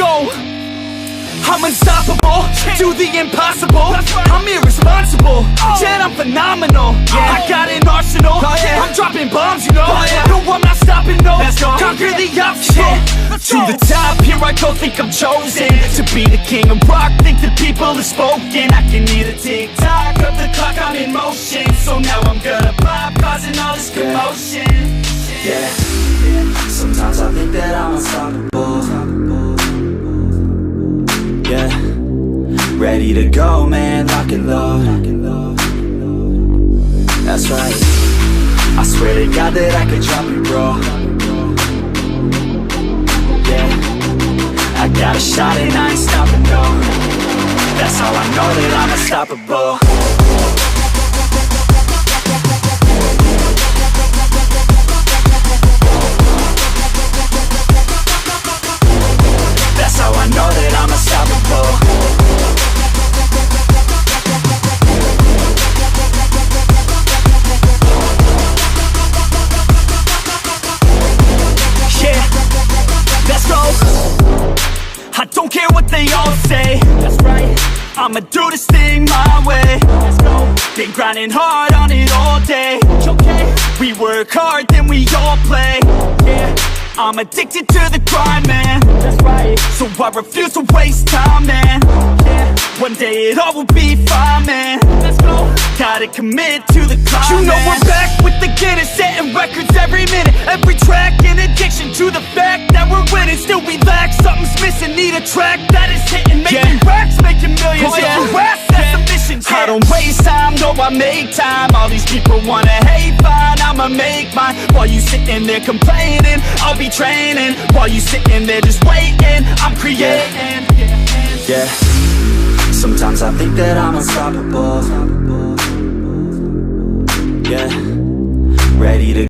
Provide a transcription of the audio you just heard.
go. I'm unstoppable, do the impossible. I'm irresponsible, yet I'm phenomenal. I got an arsenal, I'm dropping bombs, you know. No, I'm not stopping, no. Conquer the obstacle. To the top, here I go, think I'm chosen to be the king of rock, think the people have spoken. I can hear the tick-tock of the clock, I'm in motion. So now I'm gonna pop, causing all this commotion. Yeah, sometimes I think that I'm unstoppable. Yeah, ready to go, man, lock and load. That's right, I swear to God that I could drop you, bro. Yeah, I got a shot and I ain't stopping, no. That's how I know that I'm unstoppable. That's how I know that I'm unstoppable. Yeah, let's go. I don't care what they all say. That's right, I'ma do this thing my way. Let's go. Been grinding hard on it all day. Okay, we work hard, then we all play. Yeah, I'm addicted to the grind, man. That's right, so I refuse to waste time, man. Yeah, one day it all will be fine, man. Let's go. Gotta commit to the climb, You know man. we're back with the Guinness, setting records every minute, every track. In addiction to the fact that we're winning, still we lack something's missing. Need a track that is hitting, making racks, making millions. Oh, yeah. That's the mission. I don't waste time, no, I make time. All these people wanna hate, fine, I'ma make mine. While you sitting there complaining, I'll be training. While you sitting there just waiting, I'm creating. Yeah, sometimes I think that I'm unstoppable. Yeah, ready to